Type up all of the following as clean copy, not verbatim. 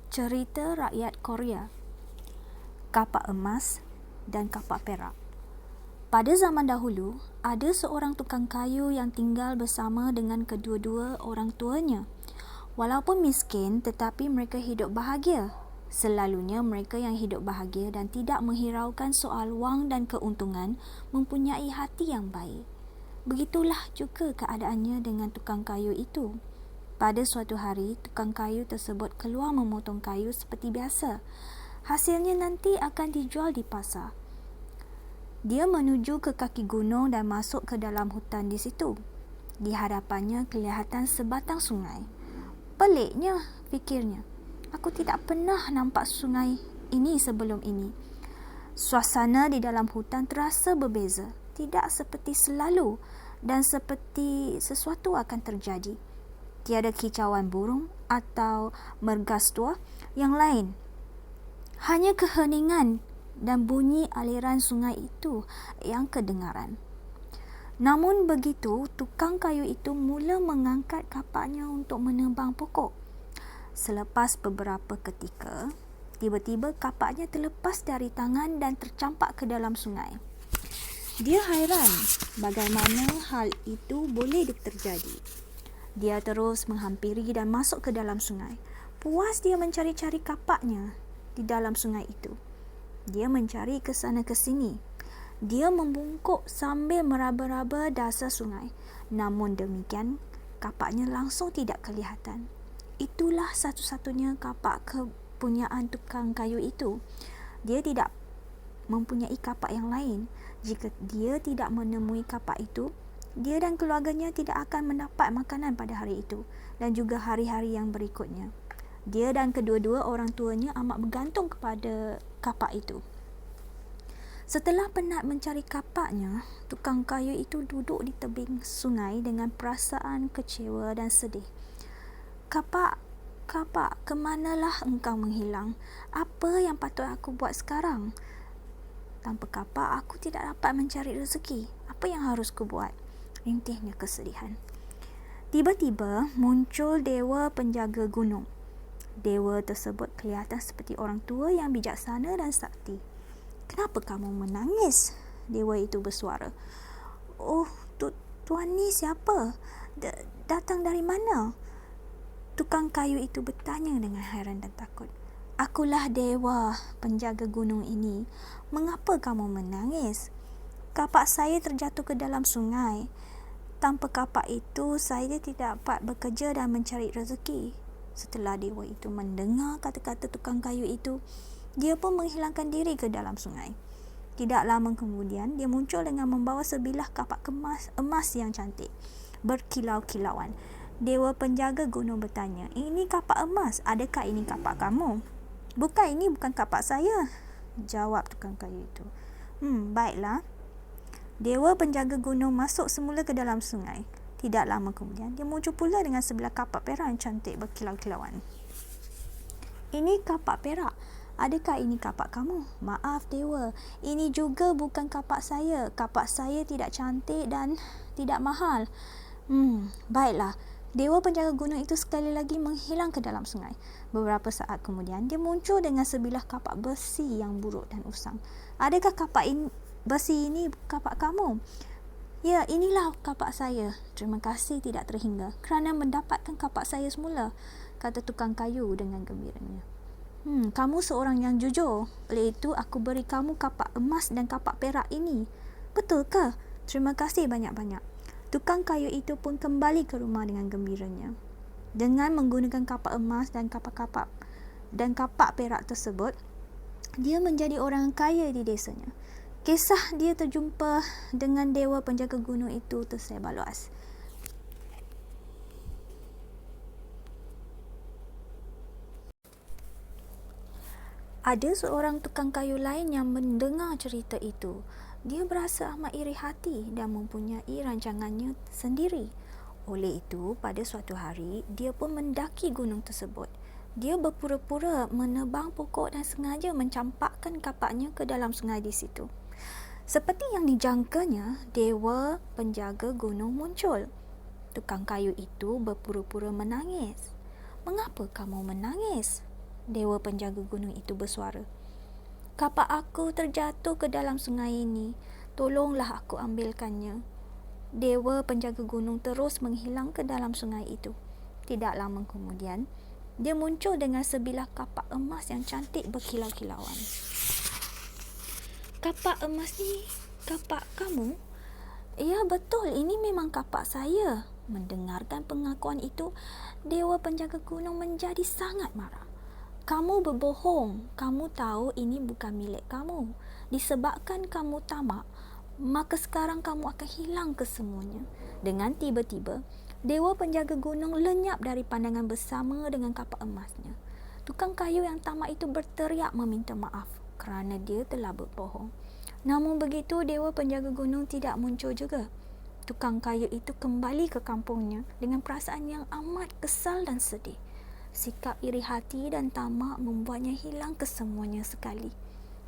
Cerita rakyat Korea, kapak emas dan kapak perak. Pada zaman dahulu, ada seorang tukang kayu yang tinggal bersama dengan kedua-dua orang tuanya. Walaupun miskin, tetapi mereka hidup bahagia. Selalunya mereka yang hidup bahagia dan tidak menghiraukan soal wang dan keuntungan mempunyai hati yang baik. Begitulah juga keadaannya dengan tukang kayu itu. Pada suatu hari, tukang kayu tersebut keluar memotong kayu seperti biasa. Hasilnya nanti akan dijual di pasar. Dia menuju ke kaki gunung dan masuk ke dalam hutan di situ. Di hadapannya kelihatan sebatang sungai. Peliknya, fikirnya. Aku tidak pernah nampak sungai ini sebelum ini. Suasana di dalam hutan terasa berbeza. Tidak seperti selalu dan seperti sesuatu akan terjadi. Tiada kicauan burung atau mergastua yang lain. Hanya keheningan dan bunyi aliran sungai itu yang kedengaran. Namun begitu, tukang kayu itu mula mengangkat kapaknya untuk menebang pokok. Selepas beberapa ketika, tiba-tiba kapaknya terlepas dari tangan dan tercampak ke dalam sungai. Dia hairan bagaimana hal itu boleh terjadi. Dia terus menghampiri dan masuk ke dalam sungai. Puas dia mencari-cari kapaknya di dalam sungai itu. Dia mencari ke sana ke sini. Dia membungkuk sambil meraba-raba dasar sungai. Namun demikian, kapaknya langsung tidak kelihatan. Itulah satu-satunya kapak kepunyaan tukang kayu itu. Dia tidak mempunyai kapak yang lain. Jika dia tidak menemui kapak itu, dia dan keluarganya tidak akan mendapat makanan pada hari itu dan juga hari-hari yang berikutnya. Dia dan kedua-dua orang tuanya amat bergantung kepada kapak itu. Setelah penat mencari kapaknya, tukang kayu itu duduk di tebing sungai dengan perasaan kecewa dan sedih. Kapak, kemanalah engkau menghilang? Apa yang patut aku buat sekarang? Tanpa kapak, aku tidak dapat mencari rezeki. Apa yang harus ku buat? Rintihnya kesedihan. Tiba-tiba muncul dewa penjaga gunung. Dewa tersebut kelihatan seperti orang tua yang bijaksana dan sakti. Kenapa kamu menangis? Dewa itu bersuara. Oh, tuan ni siapa? Datang dari mana? Tukang kayu itu bertanya dengan heran dan takut. Akulah dewa penjaga gunung ini. Mengapa kamu menangis? Kapak saya terjatuh ke dalam sungai. Tanpa kapak itu, saya tidak dapat bekerja dan mencari rezeki. Setelah dewa itu mendengar kata-kata tukang kayu itu, dia pun menghilangkan diri ke dalam sungai. Tidak lama kemudian, dia muncul dengan membawa sebilah kapak emas yang cantik, berkilau-kilauan. Dewa penjaga gunung bertanya, ini kapak emas, adakah ini kapak kamu? Bukan, ini bukan kapak saya, jawab tukang kayu itu. Baiklah. Dewa penjaga gunung masuk semula ke dalam sungai. Tidak lama kemudian, dia muncul pula dengan sebilah kapak perak yang cantik berkilau-kilauan. Ini kapak perak. Adakah ini kapak kamu? Maaf dewa, ini juga bukan kapak saya. Kapak saya tidak cantik dan tidak mahal. Baiklah. Dewa penjaga gunung itu sekali lagi menghilang ke dalam sungai. Beberapa saat kemudian, dia muncul dengan sebilah kapak besi yang buruk dan usang. Adakah kapak besi ini kapak kamu? Ya, inilah kapak saya. Terima kasih tidak terhingga kerana mendapatkan kapak saya semula, kata tukang kayu dengan gembiranya. Kamu seorang yang jujur. Oleh itu, aku beri kamu kapak emas dan kapak perak ini. Betulkah? Terima kasih banyak-banyak. Tukang kayu itu pun kembali ke rumah dengan gembiranya. Dengan menggunakan kapak emas dan kapak perak tersebut, dia menjadi orang kaya di desanya. Kisah dia terjumpa dengan dewa penjaga gunung itu tersebar luas. Ada seorang tukang kayu lain yang mendengar cerita itu. Dia berasa amat iri hati dan mempunyai rancangannya sendiri. Oleh itu, pada suatu hari, dia pun mendaki gunung tersebut. Dia berpura-pura menebang pokok dan sengaja mencampakkan kapaknya ke dalam sungai di situ. Seperti yang dijangkanya, dewa penjaga gunung muncul. Tukang kayu itu berpura-pura menangis. Mengapa kamu menangis? Dewa penjaga gunung itu bersuara. "Kapak aku terjatuh ke dalam sungai ini. Tolonglah aku ambilkannya." Dewa penjaga gunung terus menghilang ke dalam sungai itu. Tidak lama kemudian, dia muncul dengan sebilah kapak emas yang cantik berkilau-kilauan. "Kapak emas ni kapak kamu?" "Ya, betul. Ini memang kapak saya." Mendengarkan pengakuan itu, Dewa penjaga gunung menjadi sangat marah. "Kamu berbohong. Kamu tahu ini bukan milik kamu. Disebabkan kamu tamak, maka sekarang kamu akan hilang kesemuanya." Dengan tiba-tiba, Dewa penjaga gunung lenyap dari pandangan bersama dengan kapak emasnya. Tukang kayu yang tamak itu berteriak meminta maaf kerana dia telah berbohong. Namun begitu, Dewa penjaga gunung tidak muncul juga. Tukang kayu itu kembali ke kampungnya dengan perasaan yang amat kesal dan sedih. Sikap iri hati dan tamak membuatnya hilang kesemuanya sekali.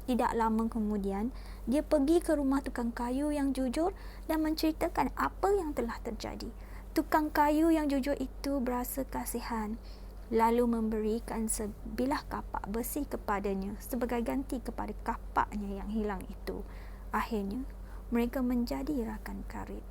Tidak lama kemudian, dia pergi ke rumah tukang kayu yang jujur dan menceritakan apa yang telah terjadi. Tukang kayu yang jujur itu berasa kasihan, lalu memberikan sebilah kapak besi kepadanya sebagai ganti kepada kapaknya yang hilang itu. Akhirnya, mereka menjadi rakan karib.